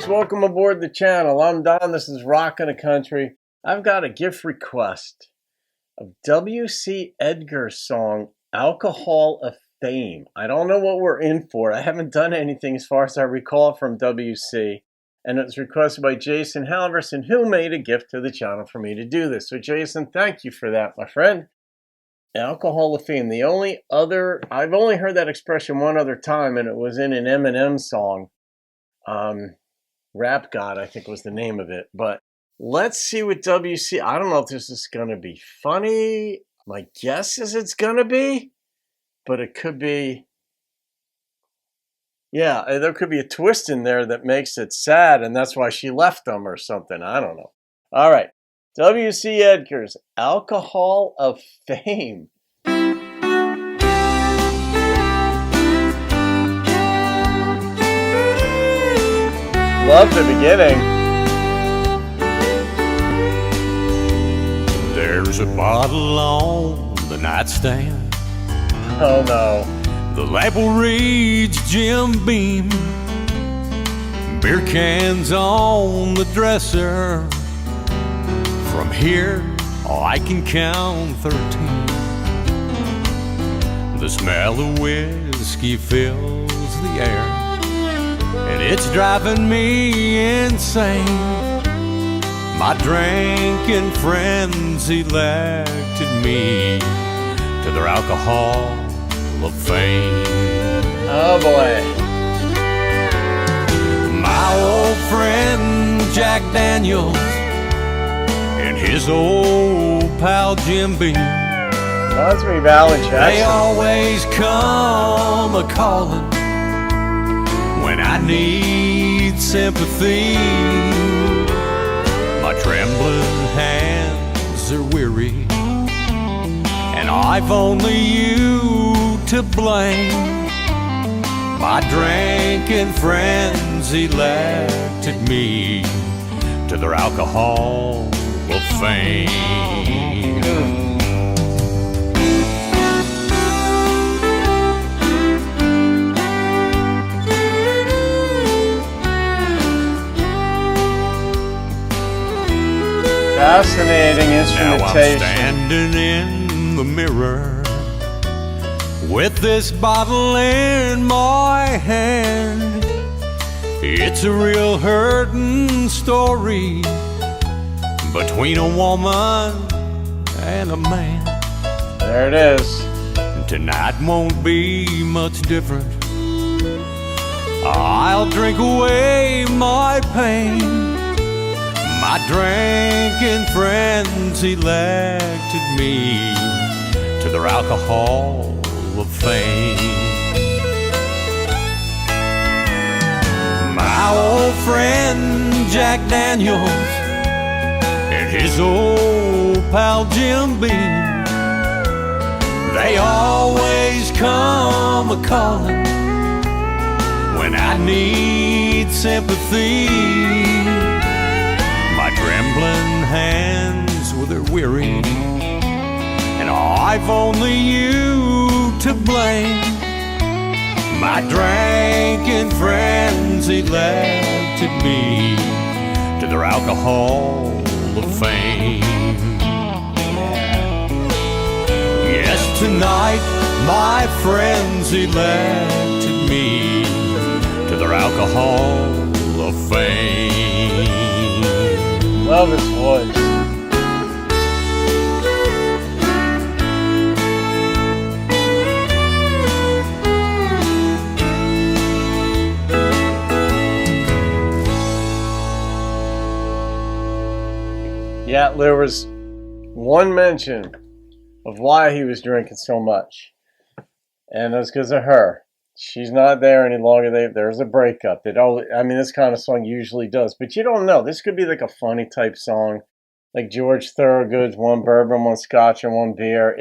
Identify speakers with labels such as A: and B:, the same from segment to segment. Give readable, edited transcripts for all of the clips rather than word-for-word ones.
A: folks, welcome aboard the channel. I'm Don, this is Rockin' the Country. I've got a gift request of W.C. Edgar's song, Alcohol of Fame. I don't know what we're in for. I haven't done anything as far as I recall from W.C. And it was requested by Jason Halverson, who made a gift to the channel for me to do this. So Jason, thank you for that, my friend. Alcohol of Fame. The only other, I've only heard that expression one other time, and it was in an Eminem song. Rap God, I think was the name of it. But let's see what WC, I don't know if this is going to be funny. My guess is it's going to be, but it could be, yeah, there could be a twist in there that makes it sad, and that's why she left them or something. I don't know. All right. W.C. Edgar's Alcohol of Fame. Love the beginning.
B: There's a bottle on the nightstand.
A: Oh no.
B: The label reads Jim Beam. Beer cans on the dresser. From here, I can count 13. The smell of whiskey fills the air, and it's driving me insane. My drinking friends elected me to their alcohol of fame.
A: Oh boy.
B: My old friend Jack Daniels and his old pal Jim Beam,
A: That's me, Val and Jackson.
B: they always come a-calling when I need sympathy. My trembling hands are weary, and I've only you to blame. My drinking friends elected me to their alcohol of fame.
A: Fascinating
B: Now I'm
A: instrumentation.
B: standing in the mirror with this bottle in my hand. It's a real hurting story between a woman and a man.
A: There it is.
B: Tonight won't be much different. I'll drink away my pain. My drinking friends elected me to their alcohol of fame. My old friend Jack Daniels and his old pal Jim Beam, they always come a-calling when I need sympathy. My trembling hands, well, they're weary, and I've only you to blame. My drinking friends elected me to their alcohol of fame. Yes, tonight my friends elected me to their alcohol of fame.
A: Love his voice. Yeah, there was one mention of why he was drinking so much, and it was because of her. She's not there any longer. There's a breakup. This kind of song usually does, but you don't know. This could be like a funny type song, like George Thorogood's One Bourbon, One Scotch, and One Beer.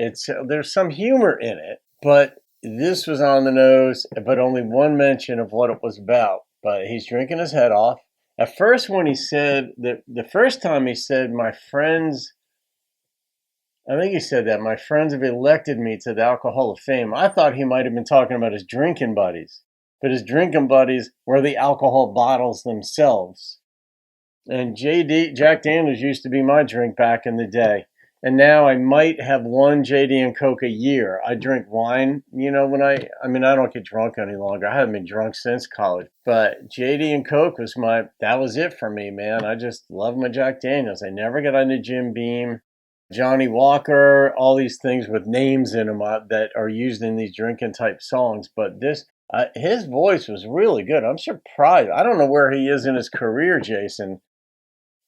A: There's some humor in it, but this was on the nose, but only one mention of what it was about. But he's drinking his head off. At first, when he said that, the first time he said, my friends, I think he said that, my friends have elected me to the Alcohol of Fame. I thought he might have been talking about his drinking buddies. but his drinking buddies were the alcohol bottles themselves. And Jack Daniels used to be my drink back in the day. And now I might have one JD and Coke a year. I drink wine, when I don't get drunk any longer. I haven't been drunk since college. But JD and Coke that was it for me, man. I just love my Jack Daniels. I never got into Jim Beam, Johnny Walker, all these things with names in them that are used in these drinking type songs. But his voice was really good. I'm surprised. I don't know where he is in his career, Jason.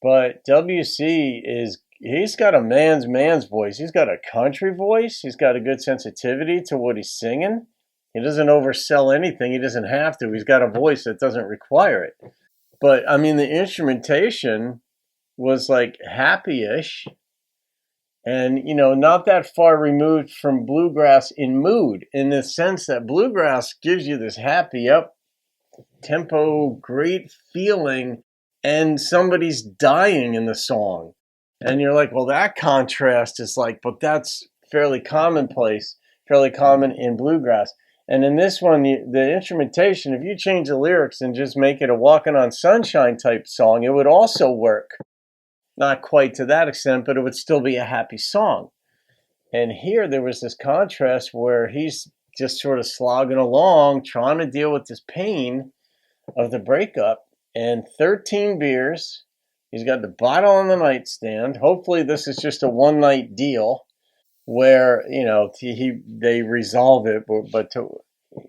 A: But he's got a man's voice. He's got a country voice. He's got a good sensitivity to what he's singing. He doesn't oversell anything. He doesn't have to. He's got a voice that doesn't require it. But, the instrumentation was like happy-ish. And, not that far removed from bluegrass in mood, in the sense that bluegrass gives you this happy up tempo, great feeling, and somebody's dying in the song. And you're like, well, that contrast is but that's fairly commonplace, fairly common in bluegrass. And in this one, the instrumentation, if you change the lyrics and just make it a Walking on Sunshine type song, it would also work. Not quite to that extent, but it would still be a happy song. And here there was this contrast where he's just sort of slogging along, trying to deal with this pain of the breakup, and 13 beers. He's got the bottle on the nightstand. Hopefully this is just a one-night deal where, they resolve it, but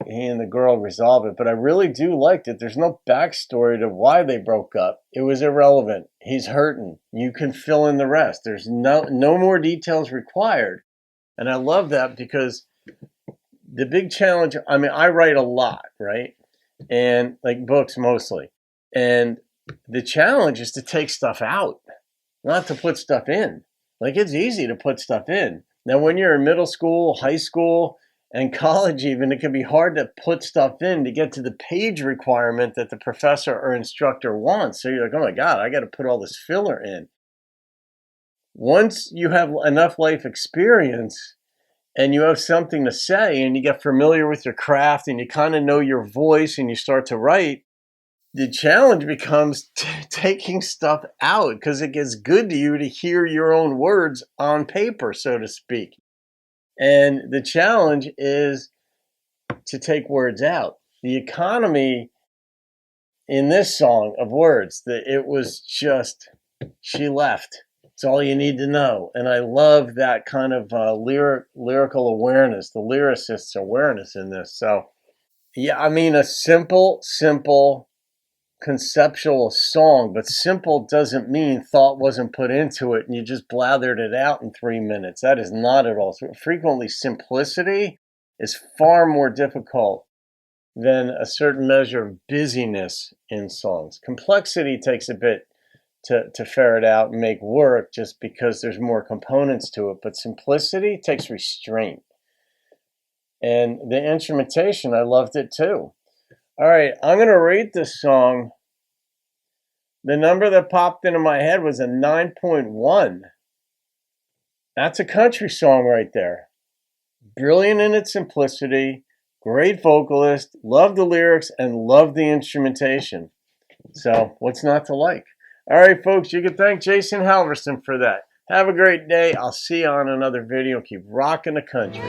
A: he and the girl resolve it. But I really do like that there's no backstory to why they broke up. It was irrelevant. He's hurting. You can fill in the rest. There's no more details required. And I love that because the big challenge, I write a lot, right? And like books mostly. And the challenge is to take stuff out, not to put stuff in. It's easy to put stuff in. Now, when you're in middle school, high school, and college even, it can be hard to put stuff in to get to the page requirement that the professor or instructor wants. So you're like, oh my God, I got to put all this filler in. Once you have enough life experience and you have something to say and you get familiar with your craft and you kind of know your voice and you start to write, the challenge becomes taking stuff out because it gets good to you to hear your own words on paper, so to speak. And the challenge is to take words out. The economy in this song of words, it was just, she left. It's all you need to know. And I love that kind of lyrical awareness, the lyricist's awareness in this. So, yeah, a simple conceptual song, but simple doesn't mean thought wasn't put into it and you just blathered it out in 3 minutes. That is not at all. So frequently, simplicity is far more difficult than a certain measure of busyness in songs. Complexity takes a bit to ferret out and make work just because there's more components to it, but simplicity takes restraint. And the instrumentation, I loved it too. All right, I'm going to rate this song. The number that popped into my head was a 9.1. That's a country song right there. Brilliant in its simplicity, great vocalist, love the lyrics, and love the instrumentation. So, what's not to like? All right, folks, you can thank Jason Halverson for that. Have a great day. I'll see you on another video. Keep rocking the country.